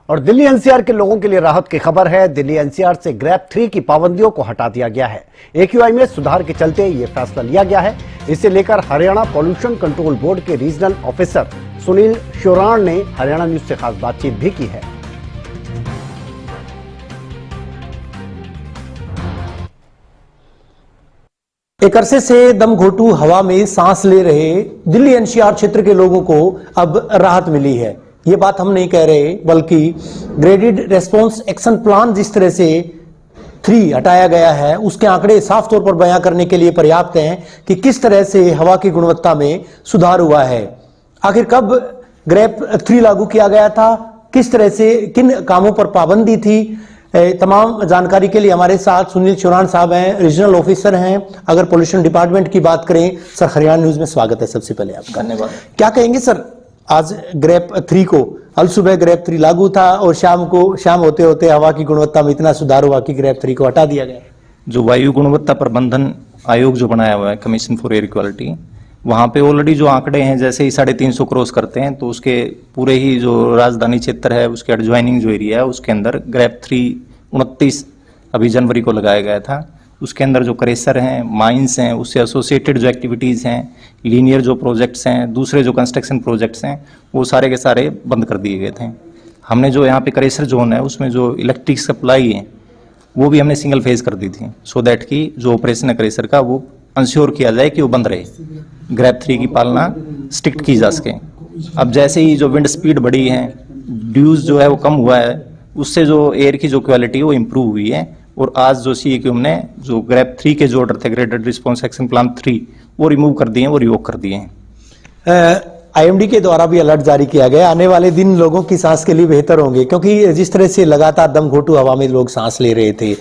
और दिल्ली एनसीआर के लोगों के लिए राहत की खबर है। दिल्ली एनसीआर से ग्रैप 3 की पाबंदियों को हटा दिया गया है। एक्यूआई में सुधार के चलते यह फैसला लिया गया है। इसे लेकर हरियाणा पॉल्यूशन कंट्रोल बोर्ड के रीजनल ऑफिसर सुनील शोराण ने हरियाणा न्यूज से खास बातचीत भी की है। एक अरसे से दम घोटू हवा में सांस ले रहे दिल्ली एनसीआर क्षेत्र के लोगों को अब राहत मिली है। ये बात हम नहीं कह रहे, बल्कि ग्रेडेड रेस्पॉन्स एक्शन प्लान जिस तरह से 3 हटाया गया है, उसके आंकड़े साफ तौर पर बयां करने के लिए पर्याप्त हैं कि किस तरह से हवा की गुणवत्ता में सुधार हुआ है। आखिर कब ग्रैप 3 लागू किया गया था, किस तरह से किन कामों पर पाबंदी थी, तमाम जानकारी के लिए हमारे साथ सुनील शोराण साहब हैं, रीजनल ऑफिसर हैं। अगर पोल्यूशन डिपार्टमेंट की बात करें, सर हरियाणा न्यूज में स्वागत है। सबसे पहले आपका धन्यवाद। क्या कहेंगे सर, आज ग्रैप 3 को, अल सुबह ग्रैप 3 लागू था और शाम होते होते हवा की गुणवत्ता में इतना सुधार हुआ कि ग्रैप 3 को हटा दिया गया। जो वायु गुणवत्ता प्रबंधन आयोग जो बनाया हुआ है, कमीशन फॉर एयर क्वालिटी, वहाँ पे ऑलरेडी जो आंकड़े हैं, जैसे ही 350 क्रॉस करते हैं तो उसके पूरे ही जो राजधानी क्षेत्र है, उसके एडजॉइनिंग जो एरिया है, उसके अंदर ग्रैप 3 29 अभी जनवरी को लगाया गया था। उसके अंदर जो क्रेशर हैं, माइंस हैं, उससे एसोसिएटेड जो एक्टिविटीज़ हैं, लीनियर जो प्रोजेक्ट्स हैं, दूसरे जो कंस्ट्रक्शन प्रोजेक्ट्स हैं, वो सारे के सारे बंद कर दिए गए थे। हमने जो यहाँ पे क्रेशर जोन है, उसमें जो इलेक्ट्रिक सप्लाई है वो भी हमने सिंगल फेज कर दी थी, सो दैट कि जो ऑपरेशन है क्रेशर का वो इंश्योर किया जाए कि वो बंद रहे, ग्रैप 3 की पालना स्ट्रिक्ट की जा सके। अब जैसे ही जो विंड स्पीड बढ़ी है, ड्यूज जो है वो कम हुआ है, उससे जो एयर की जो क्वालिटी है वो इम्प्रूव हुई है। और आज जो CAQM ने जो ग्रैप 3 के जो ऑर्डर थे, ग्रेडेड रिस्पॉन्स एक्शन प्लान 3, वो रिमूव कर दिए हैं, वो रिवोक कर दिए हैं। IMD के द्वारा भी अलर्ट जारी किया गया। आने वाले दिन लोगों की सांस के लिए बेहतर होंगे, क्योंकि जिस तरह से लगातार दम घोटू हवा में लोग सांस ले रहे थे,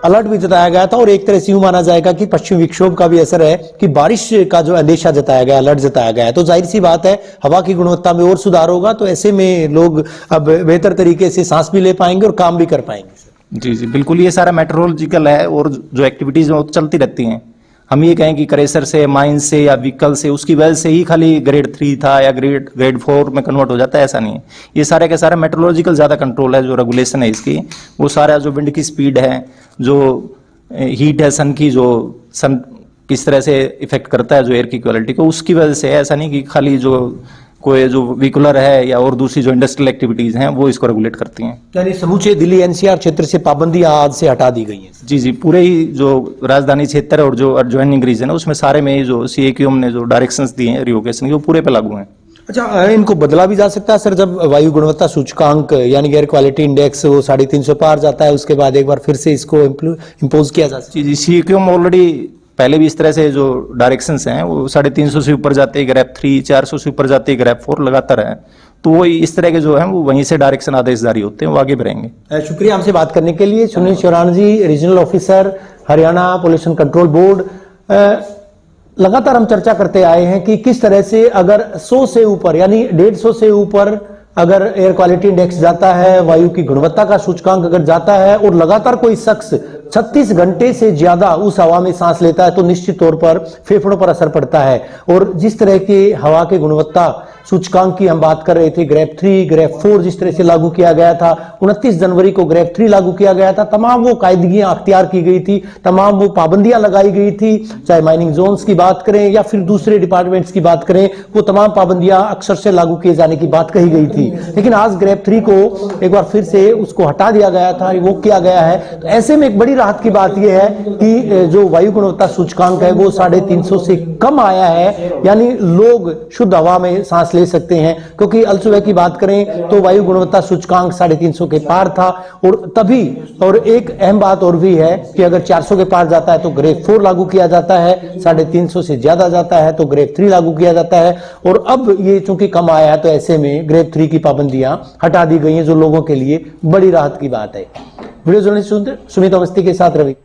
अलर्ट भी जताया गया था। और एक तरह से यूं माना जाएगा कि पश्चिमी विक्षोभ का भी असर है कि बारिश का जो अंदेशा जताया गया, अलर्ट जताया गया है, तो जाहिर सी बात है हवा की गुणवत्ता में और सुधार होगा। तो ऐसे में लोग अब बेहतर तरीके से सांस भी ले पाएंगे और काम भी कर पाएंगे। जी जी बिल्कुल, ये सारा मेट्रोलॉजिकल है और जो एक्टिविटीज वो चलती रहती हैं। हम ये कहें कि क्रेशर से, माइंस से या व्हीकल से, उसकी वजह से ही खाली ग्रेड 3 था या ग्रेड 4 में कन्वर्ट हो जाता है, ऐसा नहीं है। ये सारे का सारा मेट्रोलॉजिकल ज़्यादा कंट्रोल है, जो रेगुलेशन है इसकी, वो सारा जो विंड की स्पीड है, जो हीट है सन की, जो सन किस तरह से इफेक्ट करता है जो एयर की क्वालिटी को, उसकी वजह से है। ऐसा नहीं कि खाली जो कोई जो व्हीकुलर है या और दूसरी जो इंडस्ट्रियल एक्टिविटीज हैं वो इसको रेगुलेट करती हैं। यानी समूचे दिल्ली एनसीआर क्षेत्र से पाबंदियां आज से हटा दी गई हैं। जी जी, पूरे ही जो राजधानी क्षेत्र और जो एडजॉइनिंग रीजन है, उसमें सारे में जो CAQM ने जो डायरेक्शंस दिए हैं रिवोकेशन की, वो पूरे पे लागू हैं। अच्छा, इनको बदला भी जा सकता है सर, जब वायु गुणवत्ता सूचकांक यानी एयर क्वालिटी इंडेक्स वो 350 पार जाता है, उसके बाद एक बार फिर से इसको इम्पोज किया जा सकता है? जी जी, CAQM ऑलरेडी पहले भी इस तरह से जो डायरेक्शंस हैं वो 350 से ऊपर जाते हैं ग्रैप 3, 400 से ऊपर जाते हैं ग्रैप 4 लगातार है। तो वो इस तरह के जो है वो वहीं से डायरेक्शन आदेश जारी होते हैं, वो आगे बढ़ेंगे। शुक्रिया हमसे बात करने के लिए। Sunil Shoran ji, regional officer, Haryana pollution control board. लगातार हम चर्चा करते आए हैं कि किस तरह से अगर 100 से ऊपर यानी 150 से ऊपर अगर एयर क्वालिटी इंडेक्स जाता है, वायु की गुणवत्ता का सूचकांक अगर जाता है और लगातार कोई शख्स 36 घंटे से ज्यादा उस हवा में सांस लेता है, तो निश्चित तौर पर फेफड़ों पर असर पड़ता है। और जिस तरह की हवा की गुणवत्ता सूचकांक की हम बात कर रहे थे, ग्रैप 3, ग्रैप 4 जिस तरह से लागू किया गया था, 29 जनवरी को ग्रैप 3 लागू किया गया था, तमाम वो कायदगियां अख्तियार की गई थी, तमाम वो पाबंदियां लगाई गई थी, चाहे माइनिंग जोन्स की बात करें या फिर दूसरे डिपार्टमेंट्स की बात करें, वो तमाम पाबंदियां अक्सर से लागू किए जाने की बात कही गई थी। लेकिन आज ग्रैप 3 को एक बार फिर से उसको हटा दिया गया था, रिवोक किया गया है। तो ऐसे में एक बड़ी राहत की बात यह है कि जो वायु गुणवत्ता सूचकांक है वो 350 से कम आया है, यानी लोग शुद्ध हवा में सांस ले सकते हैं। क्योंकि अल सुबह की बात करें तो वायु गुणवत्ता सूचकांक 350 के पार था। और तभी और एक अहम बात और भी है कि अगर 400 के पार जाता है तो ग्रेड 4 लागू किया जाता है, 350 से ज्यादा जाता है तो ग्रेड 3 लागू किया जाता है। और अब ये चूंकि कम आया है तो ऐसे में ग्रेड 3 की पाबंदियां हटा दी गई हैं, जो लोगों के लिए बड़ी राहत की बात है। वीडियो जर्नलिस्ट सुमित अवस्थी के साथ रवि।